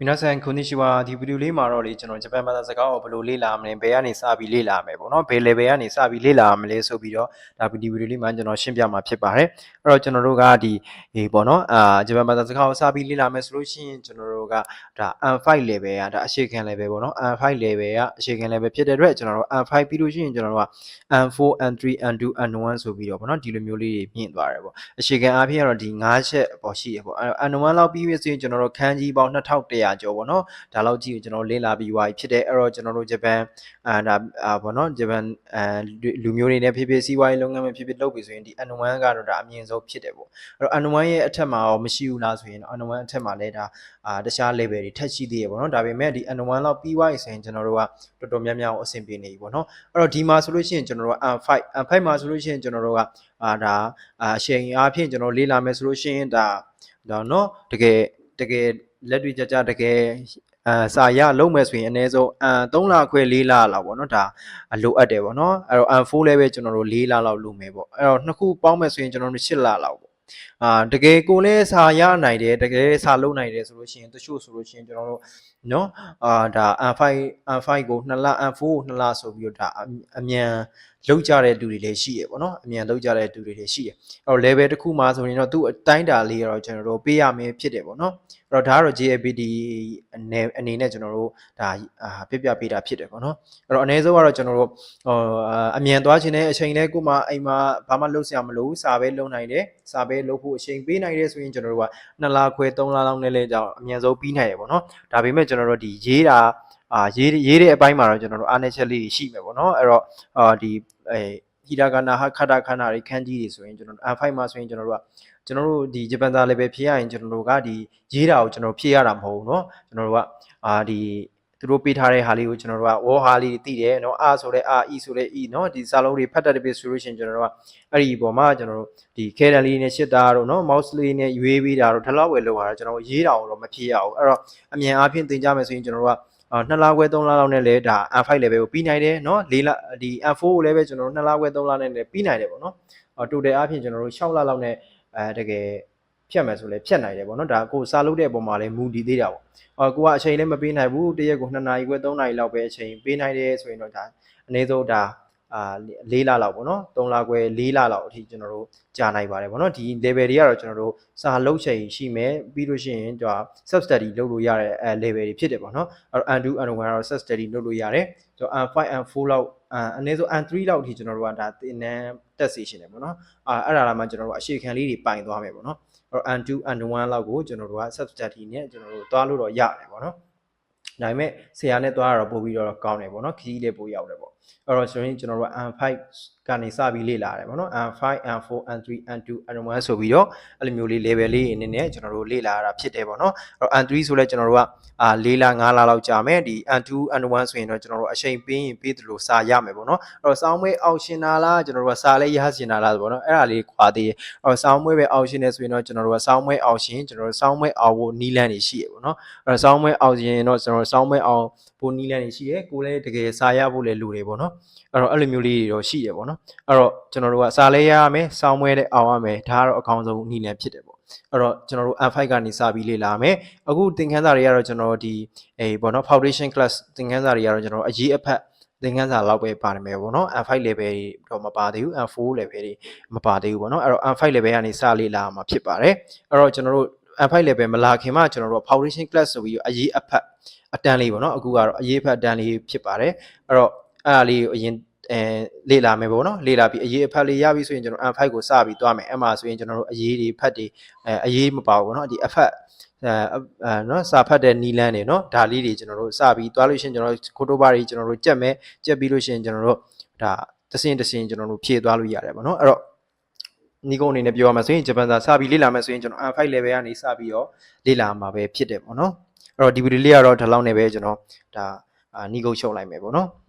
皆さんこんにちはဒီဗီဒီယိုလေးမှာတော့လေကျွန်တော်ဂျပန်ဘာသာစကားကိုဘယ်လိုလေ့လာမလဲဘယ်ကနေစပြီးလေ့လာမယ်ပေါ့နော်ဘယ် level ကနေစပြီးလေ့လာမလဲဆိုပြီးတော့ဒါဒီဗီဒီယိုလေးမှာကျွန်တော်ရှင်းပြမှာဖြစ်ပါတယ်အဲ့တော့ကျွန်တော်တို့ကဒီပေါ့နော်ဂျပန်ဘာသာစကားကိုစပြီးလေ့လာမယ်ဆိုလို့ရှိရင်ကျွန်တော်တို့ကဒါ N5 level ကဒါအခြေခံ level ပေါ့နော် N5 level ကအခြေခံ level ဖြစ်တဲ့အတွက်ကျွန်တော်တို့ N5 ပြီးလို့ရှိရင်ကျွန်တော်တို့က N4 N3 N2 N1 ဆိုပြီးတော့ပေါ့နော်ဒီလိုမျိုးလေးမြင့်သွားတယ်ပေါ့အခြေခံအားဖြင့်ကတော့ဒီ၅ချက်ပေါ့ရှိရပေါ့N1 လောက်ပြီးပြီဆိုရင်ကျွန်တော်တို့ခန်းကြီးပေါင်း2100ကျော်ပေါ့နော်ဒါလောက်ကြည့်ကျွန်တော်လေ့လာပြီးသွားပြီဖြစ်တယ်အဲ့တော့ကျွန်တော်တို့ဂျပန်ဒါပေါ့နော်ဂျပန်လူမျိုးတွေနဲ့ဖြစ်ဖြစ်စီးပွားရေးလုပ်ငန်းတွေဖြစ်ဖြစ်လုပ်ပြီဆိုရင်ဒီ N1 ကတော့ဒါအမြင့်ဆုံးဖြစ်တယ်ပေါ့အဲ့တော့ N1 ရဲ့အထက်မှာရောမရှိဘူးလားဆိုရင် N1 အထက်မှာလည်းဒါတခြား level တွေထပ်ရှိသေးရပေါ့နော်ဒါပေမဲ့ဒီ N1 လောက်ပြီးသွားပြီဆိုရင်ကျွန်တော်တို့ကတော်တော်များများအဆင်ပြေနေပြီပေါ့နော်အဲ့တော့ဒီမှာဆိုလို့ရှိရင်ကျွန်တော်တို့က N5 မှာဆိုလို့ရှိရင်ကျွန်တော်တို့ကဒါအချိန်အားဖြင့်ကျွန်တော်လေ့လာမယ်ဆိုလို့ရှိရင်ဒါနော်တကယ်လက်တွေ့ကြတကယ်စာရလုံးမယ်ဆိုရင်အနည်းဆုံး3လခွဲ4လလောက်ပေါ့နော်ဒါလိုအပ်တယ်ပေါ့နော်အဲ့တော့ N4 လည်းပဲကျွန်တော်တို့4လလောက်လိုမယ်ပေါ့အဲ့တော့နှစ်ခုပေါင်းမယ်ဆိုရင်ကျွန်တော်တို့8လလောက်ပေါ့တကယ်ကိုလည်းစာရနိုင်တယ်တကယ်စာလုံးနိုင်တယ်ဆိုလို့ရှိရင်တချို့ဆိုလို့ရှိရင်ကျွန်တော်တို့နော်ဒါ N5 ကို2လ N4 ကို2လဆိုပြီးတော့ဒါအမြန်လောက်ကြတဲ့လူတွေလည်းရှိရပေါ့နော်အမြန်လောက်ကြတဲ့လူတွေလည်းရှိရအဲ့တော့ level တစ်ခုမှာဆိုရင်တော့သူ့အတိုင်းတာလေးတော့ကျွန်တော်တို့ပေးရမယ်ဖြစ်တယ်ပေါ့နော်အဲ့တော့ဒါကတော့ JLPT အနေနဲ့ကျွန်တော်တို့ဒါပြပေးတာဖြစ်တယ်ပေါ့နော်အဲ့တော့အနည်းဆုံးကတော့ကျွန်တော်တို့အမြန်သွားခြင်းနဲ့အချိန်လဲကိုမှအိမ်မှာဘာမှလုပ်စရာမလိုဘူးစာပဲလုပ်နိုင်တယ်စာပဲလုပ်ဖို့အချိန်ပေးနိုင်တယ်ဆိုရင်ကျွန်တော်တို့က2လခွဲ3လလောက်နဲ့လဲကြောင်အမြန်ဆုံးပြီးနိုင်တယ်ပေါ့နော်ဒါပေမဲ့ကျွန်တော်တို့ဒီရေးတာရေးတဲ့အပိုင်းမှာတော့ကျွန်တော်တို့အားနည်းချက်လေးရှိမယ်ပေါ့နော်အဲ့တော့ဒီဟီရာဂါနာခတာခန္ဓာတွေခန်းကြီးတွေဆိုရင်ကျွန်တော် N5 မှာဆိုရင်ကျွန်တော်တို့ဒီဂျပန်သား level ဖြည့်ရရင်ကျွန်တော်တို့ကဒီရေးတာကိုကျွန်တော်ဖြည့်ရတာမဟုတ်ဘူးเนาะကျွန်တော်တို့ကဒီသူတို့ပေးထားတဲ့ဟာလေးကိုကျွန်တော်တို့ကဝေါ်ဟာလေးသိတယ်เนาะဆိုတဲ့ e ဆိုတဲ့ e เนาะဒီစာလုံးတွေဖတ်တတ်တဲ့ဆိုလို့ရှိရင်ကျွန်တော်တို့ကအဲ့ဒီပုံမှာကျွန်တော်တို့ဒီခဲတန်လေးနဲ့ရှစ်တာတို့เนาะ mouse လေးနဲ့ရွေးပေးတာတို့ဒီလောက်ပဲလုပ်ရတာကျွန်တော်ရေးတာကိုတော့မဖြည့်ရဘူးအဲ့တော့အမြန်အားဖြင့်သင်ကြမယ်ဆိုရင်ကျွန်တော်တို့က2လခွဲ3လလောက်နဲ့လည်းဒါ N5 level ကိုပြီးနိုင်တယ်เนาะ4လဒီ N4 ကိုလည်းပဲကျွန်တော်တို့2လခွဲ3လနဲ့လည်းပြီးနိုင်တယ်ပေါ့เนาะtotal အားဖြင့်ကျွန်တော်တို့6လလောက်နဲ့တကယ်ဖြတ်မယ်ဆိုလည်းဖြတ်နိုင်တယ်ပေါ့နော်ဒါကိုစာလုပ်တဲ့အပေါ်မှာလည်းမူတည်သေးတာပေါ့ကိုကအချိန်လည်းမပေးနိုင်ဘူးတရက်ကို2နာရီခွဲ3နာရီလောက်ပဲအချိန်ပေးနိုင်တယ်ဆိုရင်တော့ဒါအနည်းဆုံးဒါ4လလောက်ပေါ့နော်3လခွဲ4လလောက်အထိကျွန်တော်တို့ကြာနိုင်ပါတယ်ပေါ့နော်ဒီ level တွေကတော့ကျွန်တော်တို့စာလုပ်ချိန်ရှိမယ်ပြီးလို့ရှိရင်ဒါ sub study လုပ်လို့ရတဲ့level တွေဖြစ်တယ်ပေါ့နော်အဲ့တော့ N2 N1 ကတော့ sub study လုပ်လို့ရတယ်ဆိုတော့ N5 N4 လောက်အနည်းဆုံး N3 လောက်အထိကျွန်တော်တို့ကဒါသင်တန်းတက်စီရှင်တယ်ပေါ့နော်အဲ့ဒါလာမှကျွန်တော်တို့အခြေခံလေးတွေပိုင်သွားမယ်ပေါ့နော်N2 N1 လောက်ကိုကျွန်တော်တို့က sub study နဲ့ကျွန်တော်တို့သွားလို့တော့ရတယ်ပေါ့နော်ဒါပေမဲ့ဆရာနဲ့သွားရတော့ပို့ပြီးတော့ကောင်းတယ်ပေါ့နော်ခကြီးလေးပို့ရောက်တယ်ပေါ့အဲ့တော့ဆိုရင်ကျွန်တော်တို့က N5 ကနေစပြီးလေ့လာရတယ်ပေါ့နော် N5 N4 N3 N2 N1 ဆိုပြီးတော့အဲ့လိုမျိုးလေး level လေးအနေနဲ့ကျွန်တော်တို့လေ့လာရတာဖြစ်တယ်ပေါ့နော်အဲ့တော့ N3 ဆိုလဲကျွန်တော်တို့က4လ5လလောက်ကြာမယ်ဒီ N2 N1 ဆိုရင်တော့ကျွန်တော်တို့အချိန်ပေးရင်ပေးသလိုစာရမယ်ပေါ့နော်အဲ့တော့စောင်းမွေးအောင်ရှင်တာလားကျွန်တော်တို့ကစာလဲရရှင်တာလားပေါ့နော်အဲ့ဒါလေးခွာသေးတယ်အဲ့တော့စောင်းမွေးပဲအောင်ရှင်နေဆိုရင်တော့ကျွန်တော်တို့ကစောင်းမွေးအောင်ရှင်ကျွန်တော်တို့စောင်းမွေးအောင်ဖို့နီးလန်းနေရှိရပေါ့နော်အဲ့တော့စောင်းမွေးအောင်ရှင်တော့ကျွန်တော်စောင်းမွေးအောင်ဖို့နီးလန်းနေရှိရကိုလည်းတကယ်စာရဖို့လည်းလိုတယ်ပေါ့နော်အဲ့တော့အဲ့လိုမျိုးလေးတွေတော့ရှိရပေါ့နော်အဲ့တော့ကျွန်တော်တို့ကစာလဲရရမယ်စောင်းမွေးတဲ့အောင်ရမယ်ဒါကတော့အကောင်းဆုံးနီးလန်းဖြစ်တယ်ပေါ့အဲ့တော့ကျွန်တော်တို့ N5 ကနေစပြီးလေ့လာမယ်အခုသင်ခန်းစာတွေကတော့ကျွန်တော်ဒီပေါ့နော် foundation class သင်ခန်းစာတွေကတော့ကျွန်တော်အရေးအဖက်သင်ခန်းစာလောက်ပဲပါတယ်မယ်ပေါ့နော် N5 level တွေတော့မပါသေးဘူး N4 level တွေမပါသေးဘူးပေါ့နော်အဲ့တော့ N5 level ကနေစလေ့လာမှာဖြစ်ပါတယ်အဲ့တော့ကျွန်တော်တို့ N5 level မလာခင်မှာကျွန်တော်တို့ foundation class ဆိုပြီးအရေးအဖက်အတန်းလေးပေါ့နော်အခုကတော့အရေးအဖက်အတန်းလေးဖြစ်ပါတယ်အဲ့တော့အဲ့ဒါလေးကိုအရင်လေ့လာမယ်ပေါ့နော်လေ့လာပြီးအရေးအဖက်လေးရပြီဆိုရင်ကျွန်တော် N5 ကိုစပြီးသွားမယ်အဲ့မှာဆိုရင်ကျွန်တော်တို့အရေးတွေဖတ်တွေအရေးမပါဘူးပေါ့နော်ဒီအဖက်နော်စာဖတ်တဲ့နီလန်းတွေနော်ဒါလေးတွေကျွန်တော်တို့စပြီးသွားလို့ရှိရင်ကျွန်တော်ခိုတိုဘာတွေကျွန်တော်တို့ကြက်မယ်ကြက်ပြီးလို့ရှိရင်ကျွန်တော်တို့ဒါတစင်ကျွန်တော်တို့ဖြည့်သွားလို့ရတယ်ပေါ့နော်အဲ့တော့နီကုန်းအနေနဲ့ပြောရမှာဆိုရင်ဂျပန်စာစပြီးလေ့လာမယ်ဆိုရင်ကျွန်တော် N5 level ကနေစပြီးတော့လေ့လာမှာပဲဖြစ်တယ်ပေါ့နော်အဲ့တော့ဒီဗီဒီယိုလေးကတော့ဒီလောက်နဲ့ပဲကျွန်တော်ဒါနီကုန်းချုပ်လိုက်မယ်ပေါ့နော်